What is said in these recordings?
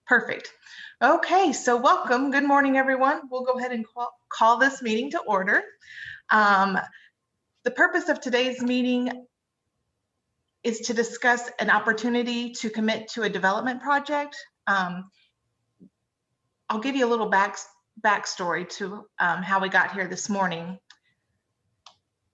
Perfect. Okay, so welcome. Good morning, everyone. We'll go ahead and call this meeting to order. The purpose of today's meeting is to discuss an opportunity to commit to a development project. I'll give you a little backstory to how we got here this morning.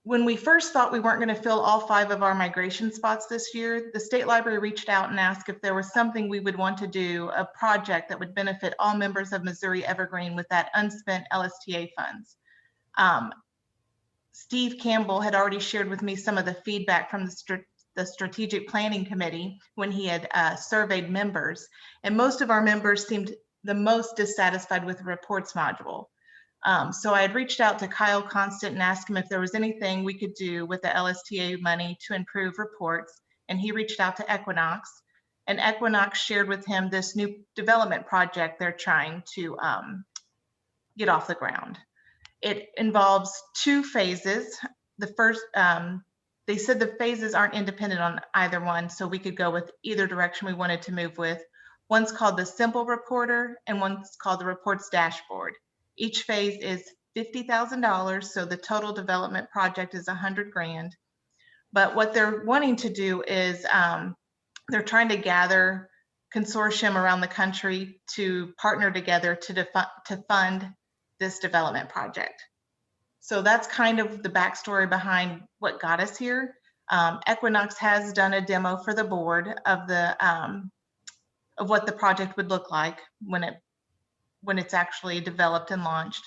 When we first thought we weren't going to fill all 5 of our migration spots this year, the state library reached out and asked if there was something we would want to do, a project that would benefit all members of Missouri Evergreen with that unspent LSTA funds. Steve Campbell had already shared with me some of the feedback from the strategic planning committee when he had surveyed members, and most of our members seemed the most dissatisfied with the reports module. So I had reached out to Kyle Constant and asked him if there was anything we could do with the LSTA money to improve reports. And he reached out to Equinox, and Equinox shared with him this new development project they're trying to get off the ground. It involves 2 phases. The first, they said the phases aren't independent on either one, so we could go with either direction we wanted to move with. One's called the Simple Reporter, and one's called the Reports Dashboard. Each phase is $50,000, so the total development project is $100,000. But what they're wanting to do is they're trying to gather consortium around the country to partner together to fund this development project. So that's kind of the backstory behind what got us here. Equinox has done a demo for the board of what the project would look like when it's actually developed and launched.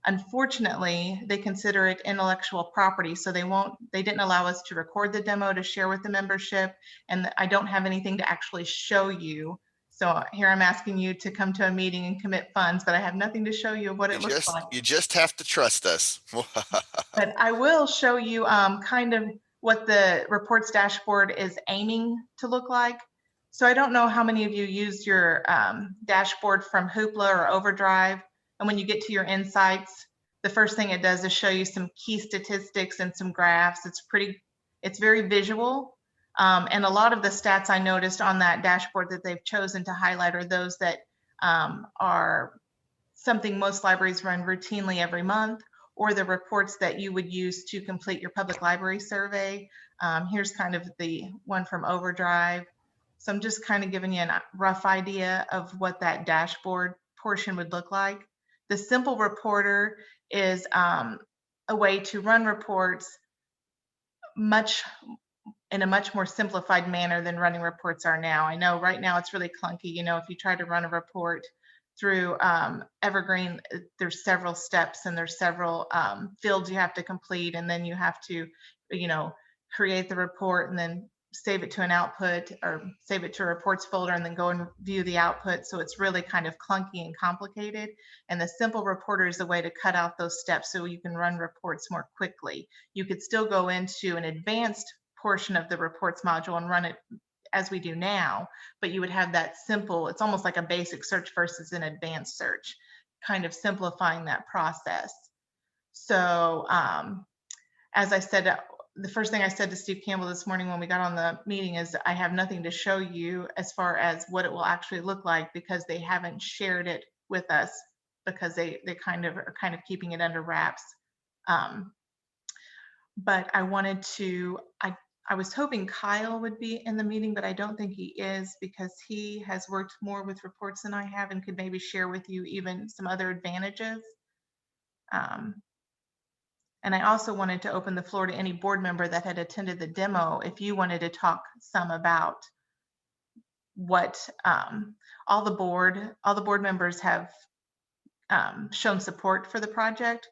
Unfortunately, they consider it intellectual property, so they didn't allow us to record the demo to share with the membership, and I don't have anything to actually show you. So here I'm asking you to come to a meeting and commit funds, but I have nothing to show you of what it looks like. You just have to trust us. But I will show you kind of what the reports dashboard is aiming to look like. So I don't know how many of you used your dashboard from Hoopla or Overdrive. And when you get to your insights, the first thing it does is show you some key statistics and some graphs. It's very visual. And a lot of the stats I noticed on that dashboard that they've chosen to highlight are those that are something most libraries run routinely every month, or the reports that you would use to complete your public library survey. Here's kind of the one from Overdrive. So I'm just kind of giving you a rough idea of what that dashboard portion would look like. The Simple Reporter is a way to run reports in a much more simplified manner than running reports are now. I know right now it's really clunky. You know, if you try to run a report through Evergreen, there's several steps and there's several fields you have to complete, and then you have to, you know, create the report and then save it to an output or save it to a reports folder and then go and view the output. So it's really kind of clunky and complicated. And the Simple Reporter is a way to cut out those steps so you can run reports more quickly. You could still go into an advanced portion of the reports module and run it as we do now, but you would have that simple, it's almost like a basic search versus an advanced search, kind of simplifying that process. So as I said, the first thing I said to Steve Campbell this morning when we got on the meeting is I have nothing to show you as far as what it will actually look like, because they haven't shared it with us, because they kind of are keeping it under wraps. But I wanted to, I was hoping Kyle would be in the meeting, but I don't think he is, because he has worked more with reports than I have and could maybe share with you even some other advantages. And I also wanted to open the floor to any board member that had attended the demo if you wanted to talk some about what all the board members have shown support for the project.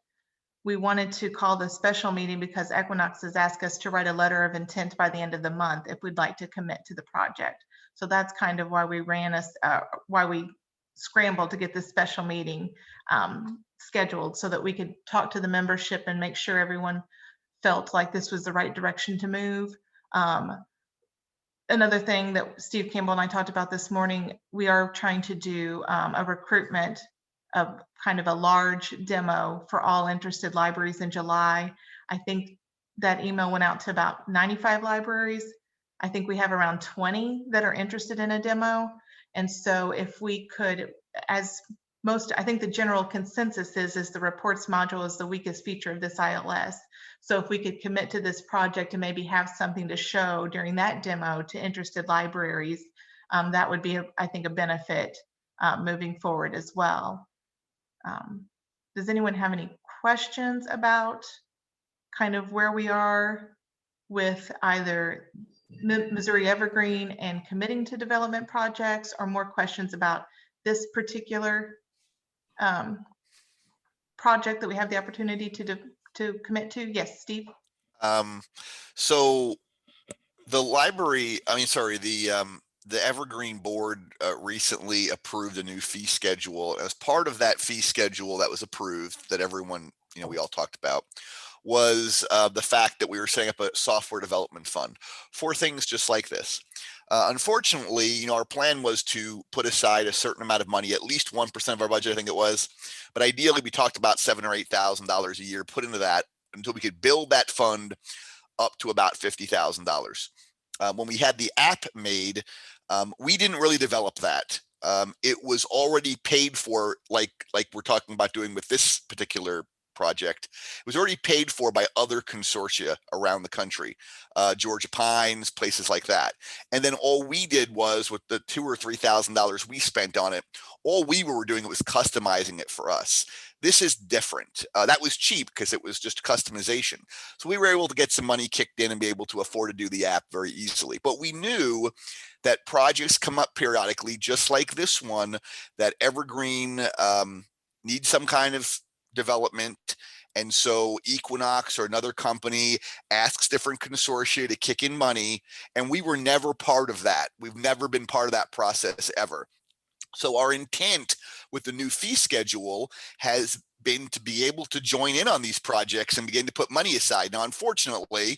We wanted to call the special meeting because Equinox has asked us to write a letter of intent by the end of the month if we'd like to commit to the project. So that's kind of why we why we scrambled to get this special meeting scheduled, so that we could talk to the membership and make sure everyone felt like this was the right direction to move. Another thing that Steve Campbell and I talked about this morning, we are trying to do a recruitment of kind of a large demo for all interested libraries in July. I think that email went out to about 95 libraries. I think we have around 20 that are interested in a demo. And so if we could, as most, I think the general consensus is the reports module is the weakest feature of this ILS. So if we could commit to this project and maybe have something to show during that demo to interested libraries, that would be, I think, a benefit moving forward as well. Does anyone have any questions about kind of where we are with either Missouri Evergreen and committing to development projects, or more questions about this particular project that we have the opportunity to commit to? Yes, Steve. So the library, the Evergreen board recently approved a new fee schedule. As part of that fee schedule that was approved, that everyone, we all talked about, was the fact that we were setting up a software development fund for things just like this. Unfortunately, our plan was to put aside a certain amount of money, at least 1% of our budget, I think it was, but ideally we talked about $7,000 or $8,000 a year put into that until we could build that fund up to about $50,000. When we had the app made, we didn't really develop that. It was already paid for, like we're talking about doing with this particular project. It was already paid for by other consortia around the country, Georgia Pines, places like that. And then all we did was, with the $2,000 or $3,000 we spent on it, all we were doing was customizing it for us. This is different. That was cheap because it was just customization. So we were able to get some money kicked in and be able to afford to do the app very easily. But we knew that projects come up periodically, just like this one, that Evergreen needs some kind of development. And so Equinox or another company asks different consortia to kick in money. And we were never part of that. We've never been part of that process ever. So our intent with the new fee schedule has been to be able to join in on these projects and begin to put money aside. Now, unfortunately,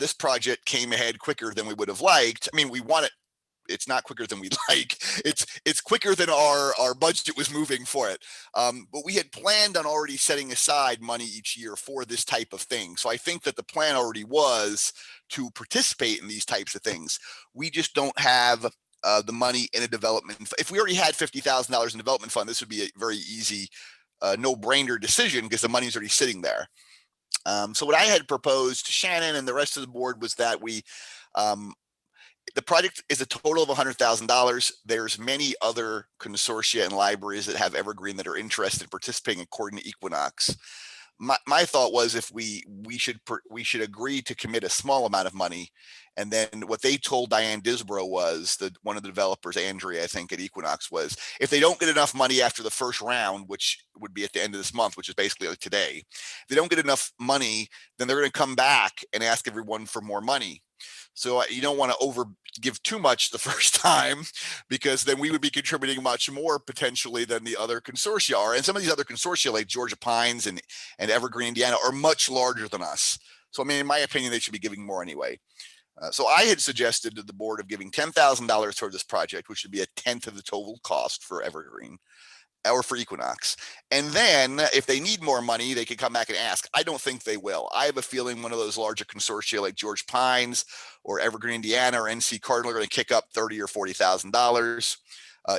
this project came ahead quicker than we would have liked. I mean, we want it. It's not quicker than we'd like. It's quicker than our budget was moving for it. But we had planned on already setting aside money each year for this type of thing. So I think that the plan already was to participate in these types of things. We just don't have the money in a development. If we already had $50,000 in development fund, this would be a very easy, no-brainer decision because the money's already sitting there. So what I had proposed to Shannon and the rest of the board was that the project is a total of $100,000. There's many other consortia and libraries that have Evergreen that are interested in participating according to Equinox. My thought was, if we should agree to commit a small amount of money, and then what they told Diane Disborough was, that one of the developers, Andrea, I think at Equinox, was if they don't get enough money after the first round, which would be at the end of this month, which is basically like today, if they don't get enough money, then they're going to come back and ask everyone for more money. So you don't want to give too much the first time, because then we would be contributing much more potentially than the other consortia are. And some of these other consortia, like Georgia Pines and Evergreen, Indiana, are much larger than us. So, I mean, in my opinion, they should be giving more anyway. So I had suggested to the board of giving $10,000 toward this project, which would be 1/10 of the total cost for Evergreen or for Equinox. And then if they need more money, they can come back and ask. I don't think they will. I have a feeling one of those larger consortia like George Pines or Evergreen, Indiana, or NC Cardinal are going to kick up $30,000 or $40,000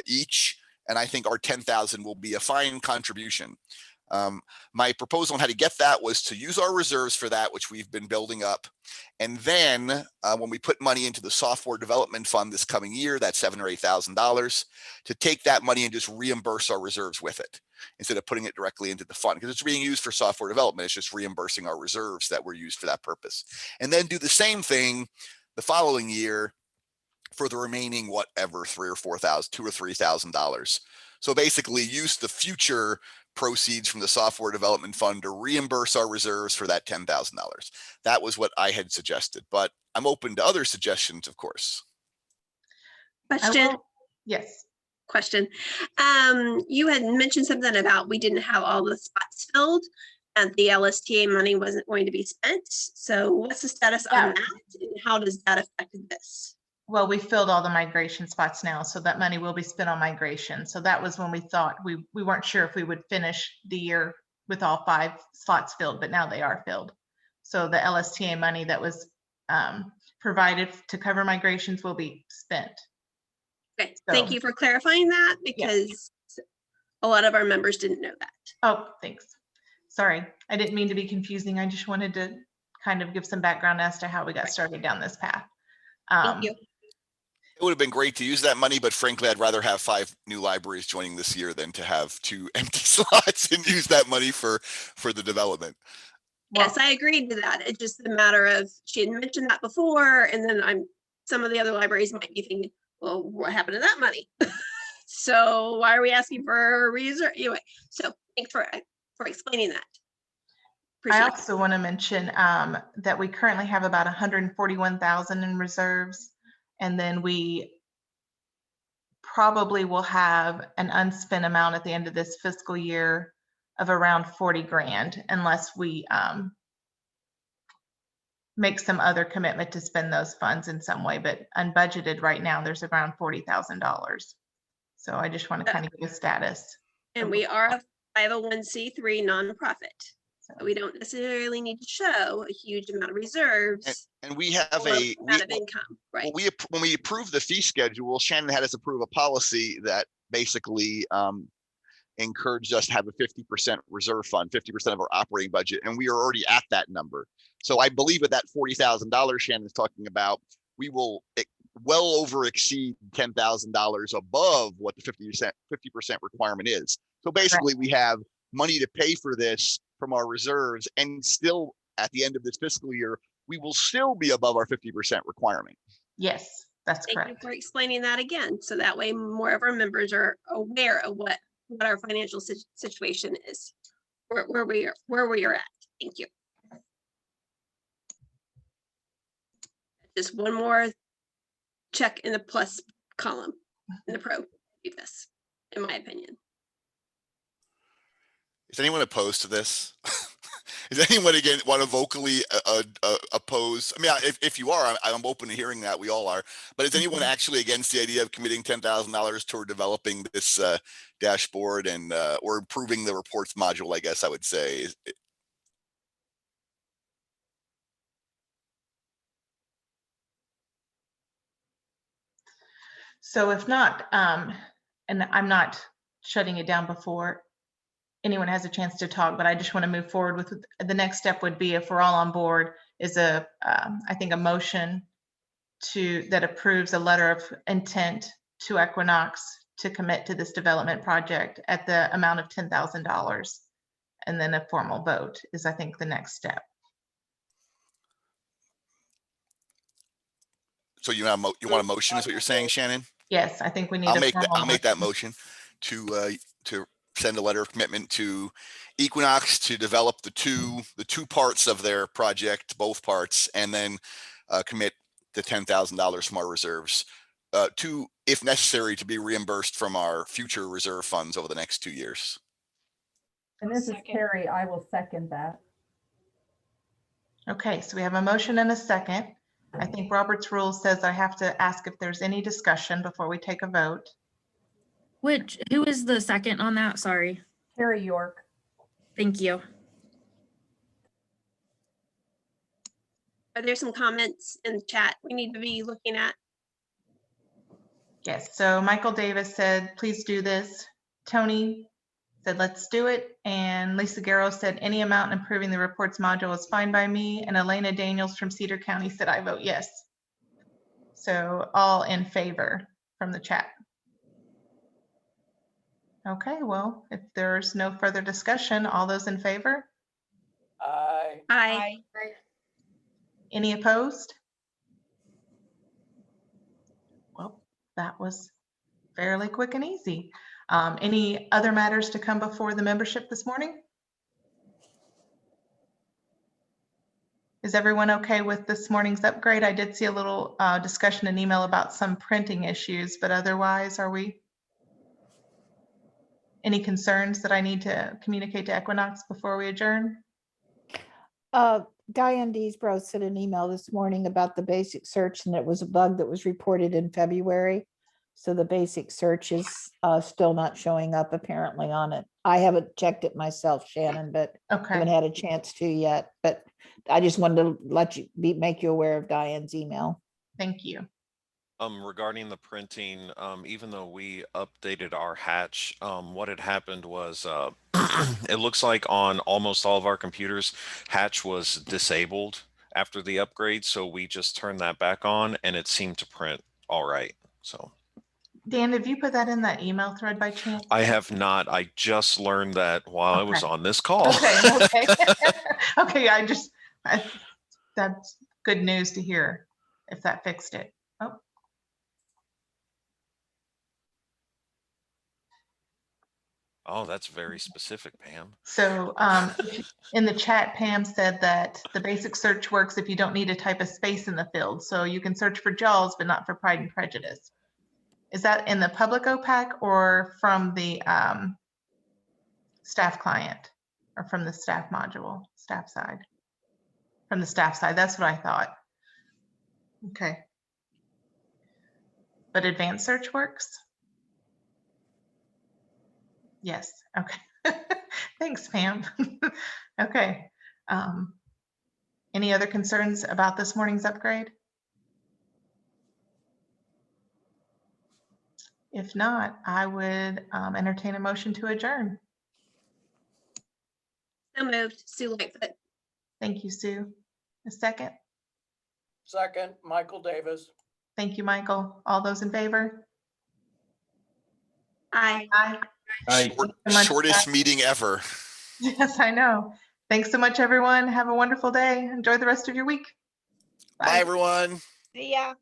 each. And I think our $10,000 will be a fine contribution. My proposal on how to get that was to use our reserves for that, which we've been building up. And then when we put money into the software development fund this coming year, that's $7,000 or $8,000, to take that money and just reimburse our reserves with it, instead of putting it directly into the fund, because it's being used for software development. It's just reimbursing our reserves that were used for that purpose. And then do the same thing the following year for the remaining, whatever, $3,000 or $4,000, $2,000 or $3,000. So basically use the future proceeds from the software development fund to reimburse our reserves for that $10,000. That was what I had suggested, but I'm open to other suggestions, of course. Question. Yes. Question. You had mentioned something about we didn't have all the spots filled and the LSTA money wasn't going to be spent. So what's the status on that, and how does that affect this? Well, we filled all the migration spots now, so that money will be spent on migration. So that was when we thought we weren't sure if we would finish the year with all 5 slots filled, but now they are filled. So the LSTA money that was provided to cover migrations will be spent. Okay, thank So- you for clarifying that because a lot of our members didn't know that. Oh, thanks. Sorry, I didn't mean to be confusing. I just wanted to kind of give some background as to how we got started down this path. Thank you. It would have been great to use that money, but frankly, I'd rather have 5 new libraries joining this year than to have 2 empty slots and use that money for the development. Yes, I agreed to that. It's just a matter of, she had mentioned that before, and then some of the other libraries might be thinking, well, what happened to that money? So why are we asking for a reserve? Anyway, so thanks for explaining that. I Appreciate it. also want to mention that we currently have about 141,000 in reserves, and then we probably will have an unspent amount at the end of this fiscal year of around 40 grand, unless we make some other commitment to spend those funds in some way. But unbudgeted right now, there's around $40,000. So I just want to kind of give a status. And we are a 501c3 nonprofit. So we don't necessarily need to show a huge amount of reserves. And we have or a amount of income, right? well, when we approved the fee schedule, Shannon had us approve a policy that basically encouraged us to have a 50% reserve fund, 50% of our operating budget, and we are already at that number. So I believe with that $40,000 Shannon's talking about, we will well over exceed $10,000 above what the 50% requirement is. So basically, we have money to pay for this from our reserves, and still at the end of this fiscal year, we will still be above our 50% requirement. Yes, that's Thank you correct. for explaining that again. So that way more of our members are aware of what our financial situation is, where we are at. Thank you. Just one more check in the plus column in the pro, do this, in my opinion. Is anyone opposed to this? Is anyone again want to vocally oppose? I mean, if you are, I'm open to hearing that. We all are. But is anyone actually against the idea of committing $10,000 toward developing this dashboard and or improving the reports module? I guess I would say. So if not, and I'm not shutting it down before anyone has a chance to talk, but I just want to move forward with the next step would be, if we're all on board, is I think a motion that approves a letter of intent to Equinox to commit to this development project at the amount of $10,000. And then a formal vote is, I think, the next step. So you want a motion? Is what you're saying, Shannon? Yes, I think we need. I'll make that motion to send a letter of commitment to Equinox to develop the two parts of their project, both parts, and then commit the $10,000 from our reserves to, if necessary, to be reimbursed from our future reserve funds over the next 2 years. And this is Carrie. I will second that. Okay, so we have a motion and a second. I think Robert's rule says I have to ask if there's any discussion before we take a vote. Who is the second on that? Sorry. Carrie York. Thank you. Are there some comments in the chat we need to be looking at? Yes, so Michael Davis said, please do this. Tony said, let's do it. And Lisa Garrow said, any amount improving the reports module is fine by me. And Elena Daniels from Cedar County said, I vote yes. So all in favor from the chat. Okay, well, if there's no further discussion, all those in favor? Aye. Aye. Any opposed? Well, that was fairly quick and easy. Any other matters to come before the membership this morning? Is everyone okay with this morning's upgrade? I did see a little discussion and email about some printing issues, but otherwise, are we? Any concerns that I need to communicate to Equinox before we adjourn? Diane Deesbro sent an email this morning about the basic search, and it was a bug that was reported in February. So the basic search is still not showing up apparently on it. I haven't checked it myself, Shannon, but haven't Okay, had a chance to yet. But I just wanted to make you aware of Diane's email. thank you. Regarding the printing, even though we updated our hatch, what had happened was, it looks like on almost all of our computers, hatch was disabled after the upgrade, so we just turned that back on and it seemed to print all right. So Dan, did you put that in that email thread by chance? I have not. I just learned that while I was Okay. on this call. Okay. Okay, that's good news to hear if that fixed it. Oh, Oh, that's very specific, Pam. so in the chat, Pam said that the basic search works if you don't need to type a space in the field. So you can search for Jaws, but not for Pride and Prejudice. Is that in the public OPAC or from the staff client or from the staff module, staff side? From the staff side, that's what I thought. Okay. But advanced search works? Yes, okay. Thanks, Pam. Okay. Any other concerns about this morning's upgrade? If not, I would entertain a motion to adjourn. So moved. Sue Lightfoot. Thank you, Sue. A second? Second, Michael Davis. Thank you, Michael. All those in favor? Aye. Aye. Short- so much, Shortest meeting ever. Yes, I know. Thanks so much, everyone. Have a wonderful day. Enjoy the rest of your week. Bye, everyone. See ya.